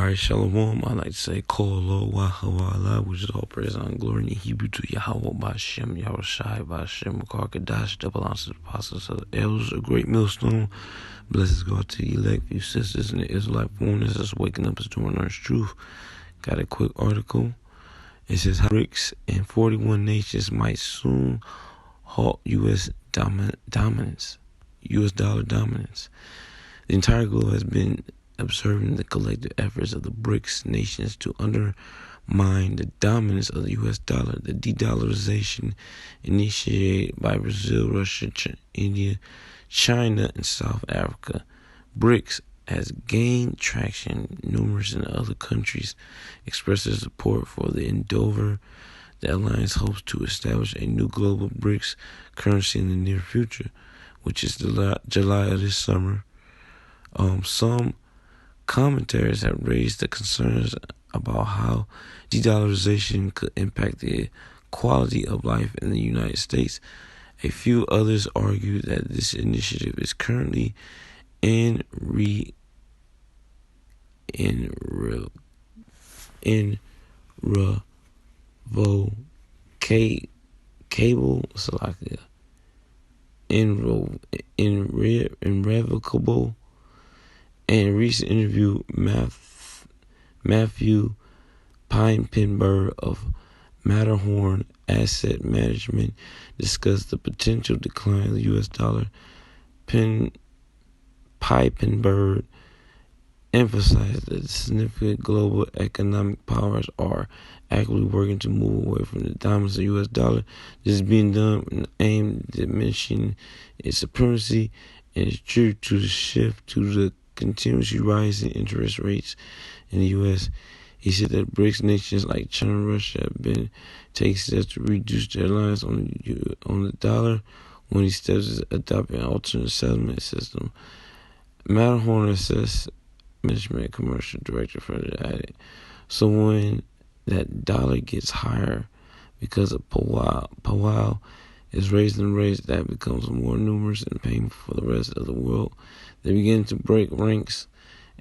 Alright, Shalom. I like to say Kolo Wahawala, which is all praise and glory in Hebrew to Yahweh Bashem, Yahushai Bashem, Karkadash, double ounces of apostles of the elders, a great millstone. Blessings God to the elect, you sisters in the Israelite foreigners that's waking up as doing earnest truth. Got a quick article. It says how BRICS and 41 nations might soon halt U.S. dominance, U.S. dollar dominance. The entire globe has been observing the collective efforts of the BRICS nations to undermine the dominance of the U.S. dollar. The de-dollarization initiated by Brazil, Russia, India, China, and South Africa. BRICS has gained traction. Numerous other countries express their support for the endeavor. The alliance hopes to establish a new global BRICS currency in the near future, which is July of this summer. Some commentators have raised the concerns about how de-dollarization could impact the quality of life in the United States. A few others argue that this initiative is currently in irrevocable. In a recent interview, Matthew Piepenburg of Matterhorn Asset Management discussed the potential decline of the U.S. dollar. Piepenburg emphasized that significant global economic powers are actively working to move away from the dominance of the U.S. dollar. This is being done aimed at diminishing its supremacy and is due to the shift to the continuously rising interest rates in the U.S. He said that BRICS nations like China and Russia have been taking steps to reduce their reliance on the dollar. One of these steps is adopting an alternate settlement system. Matterhorn Asset Management Commercial Director further added, so when that dollar gets higher because of powwow is raising rates that becomes more numerous and painful for the rest of the world. They begin to break ranks.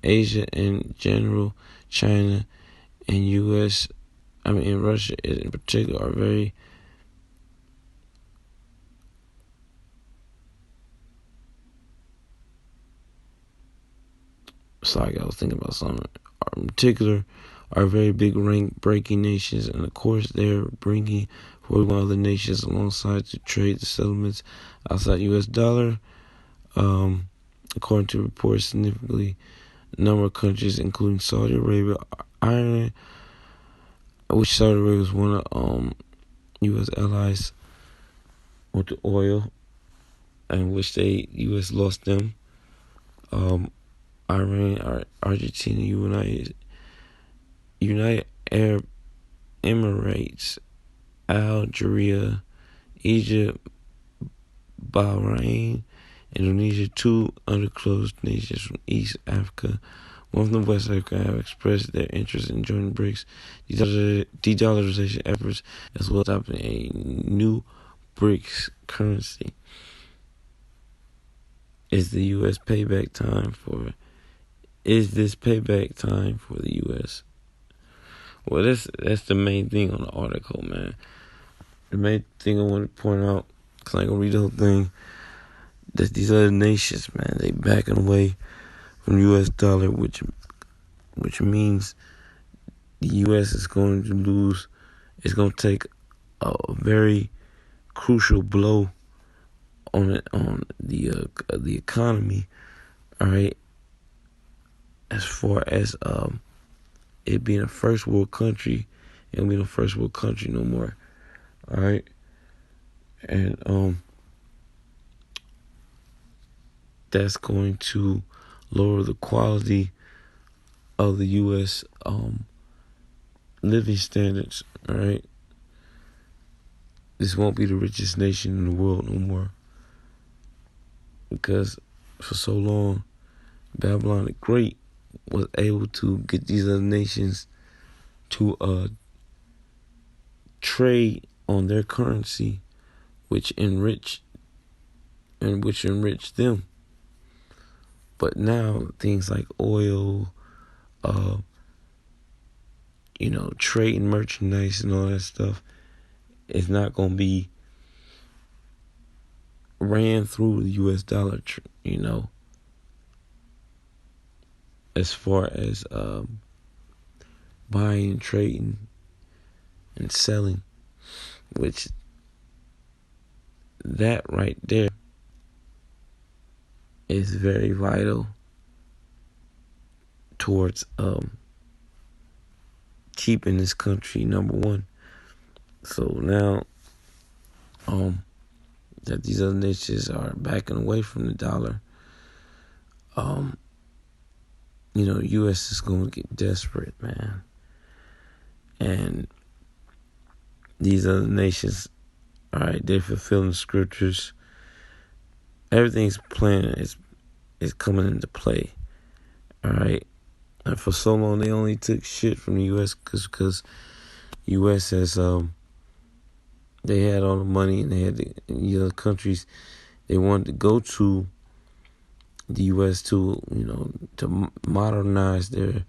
Asia in general, China and Russia in particular are very are very big rank-breaking nations, and of course they're bringing 41 other nations alongside to trade the settlements outside U.S. dollar. According to reports, significantly number of countries, including Saudi Arabia, Ireland, which Saudi Arabia was one of U.S. allies with the oil, and which U.S. lost them. Iran, Argentina, United Arab Emirates, Algeria, Egypt, Bahrain, Indonesia, two undisclosed nations from East Africa, one from West Africa, have expressed their interest in joining BRICS de-dollarization efforts, as well as adopting a new BRICS currency. Is this payback time for the U.S.? Well, that's the main thing on the article, man. The main thing I want to point out, because I ain't going to read the whole thing, that these other nations, man, they backing away from the U.S. dollar, which means the U.S. is going to lose. It's going to take a very crucial blow on the economy, all right, as far as it being a first world country. It won't be a first world country no more, all right, and that's going to lower the quality of the U.S. living standards, all right. This won't be the richest nation in the world no more, because for so long, Babylon the Great was able to get these other nations to trade on their currency, which enriched them. But now things like oil, trading merchandise and all that stuff is not going to be ran through the U.S. dollar, as far as buying, trading, and selling, which that right there is very vital towards keeping this country number one. So now that these other nations are backing away from the dollar, U.S. is going to get desperate, man. And these other nations, all right, they're fulfilling the scriptures. Everything's planned is coming into play, all right? And for so long, they only took shit from the U.S. because U.S. has, they had all the money and they had the other countries they wanted to go to the U.S. to modernize their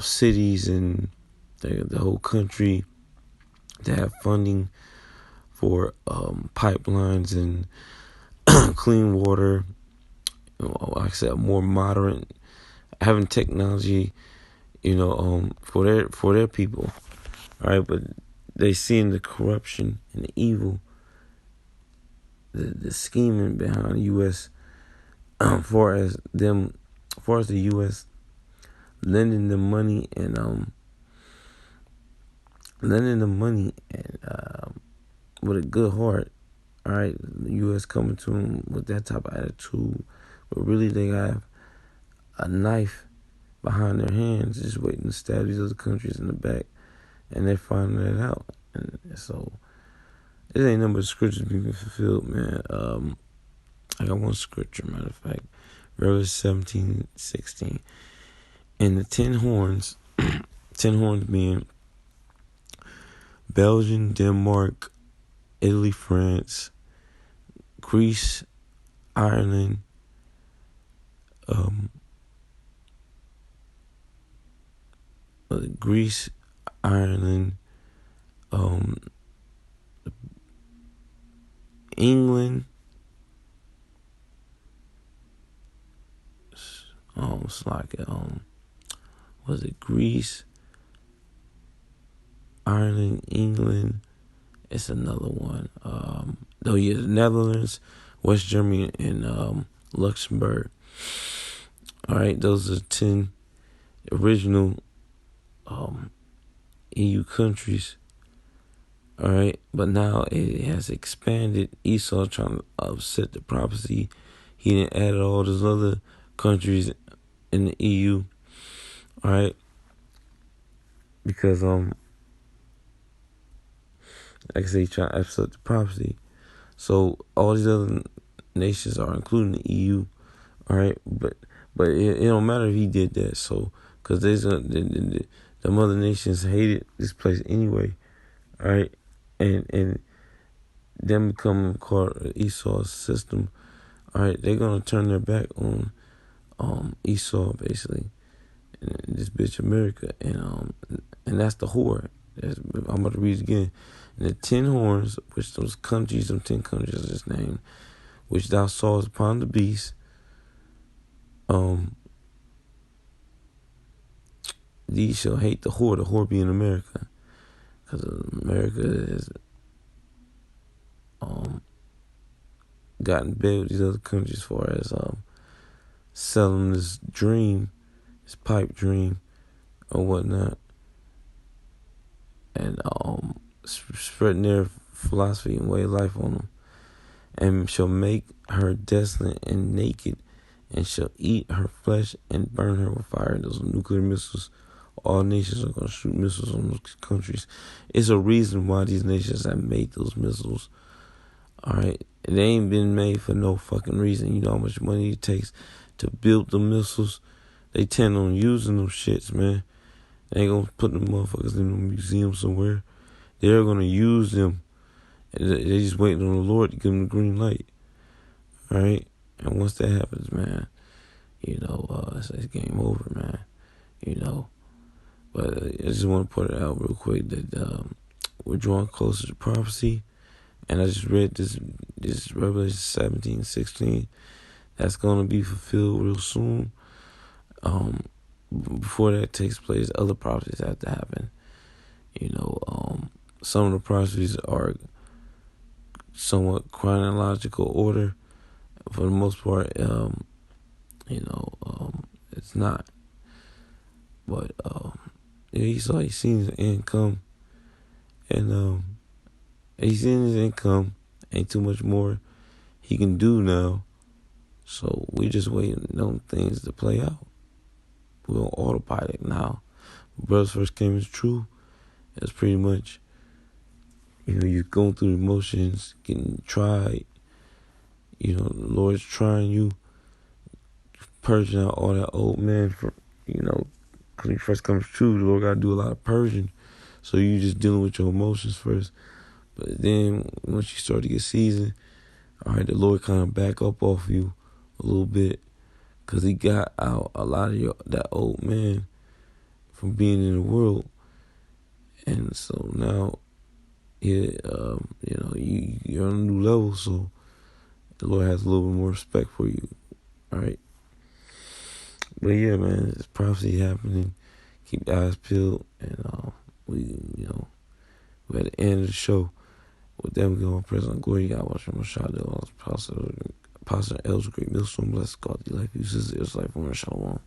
cities and the whole country, to have funding for pipelines and clean water. Like I said, more moderate, having technology, for their people. All right, but they seeing the corruption and the evil, the scheming behind the U.S. Far as the U.S. lending them money and with a good heart. All right, the U.S. coming to them with that type of attitude, but really they have a knife behind their hands, just waiting to stab these other countries in the back, and they're finding that out. And so it ain't nothing but scriptures being fulfilled, man. I got one scripture, matter of fact, Revelation 17:16, and the 10 horns, 10 horns being Belgium, Denmark, Italy, France, Greece, Ireland, England, it's like was it Greece, Ireland, England? It's another one. The Netherlands, West Germany, and Luxembourg. All right, those are 10 original EU countries. All right, but now it has expanded. Esau trying to upset the prophecy. He didn't add all those other countries in the EU. All right, because like I say, he trying to upset the prophecy. So all these other nations are including the EU. All right, but it don't matter if he did that. So because the other nations hated this place anyway. All right, and them becoming part of Esau's system. All right, they're gonna turn their back on Esau basically, and this bitch America, and that's the whore. I'm about to read it again. And the 10 horns, which those countries, them 10 countries I just named, which thou sawest upon the beast, these shall hate the whore being America, because America has gotten bad with these other countries as far as selling this dream, this pipe dream or whatnot, and spreading their philosophy and way of life on them, and shall make her desolate and naked, and shall eat her flesh and burn her with fire. Those nuclear missiles. All nations are going to shoot missiles on those countries. It's a reason why these nations have made those missiles. All right, they ain't been made for no fucking reason. You know how much money it takes to build the missiles. They tend on using them shits, man. They ain't gonna put them motherfuckers in a museum somewhere. They're gonna use them. They just waiting on the Lord to give them the green light. All right, and once that happens, man, it's game over, man. But I just want to put it out real quick that we're drawing closer to prophecy. And I just read this Revelation 17:16. That's going to be fulfilled real soon. Before that takes place, other prophecies have to happen. Some of the prophecies are somewhat chronological order. For the most part, it's not. But he's seen his income, and he's seen his income. Ain't too much more he can do now. So we just waiting on things to play out. We're on autopilot now. When Brothers First Came is true. It's pretty much, you're going through the motions, getting tried. The Lord's trying you, purging out all that old man. When he first comes true, the Lord got to do a lot of purging. So you just dealing with your emotions first. But then once you start to get seasoned, all right, the Lord kind of back up off you a little bit, because he got out a lot of that old man from being in the world. And so now, you're on a new level, so the Lord has a little bit more respect for you, all right? But yeah, man, it's prophecy happening. Keep the eyes peeled, and we're at the end of the show. With that, we're going to press on glory. God, watch him, Apostle El's great millstone, bless God, the life uses, it's life, Shalom.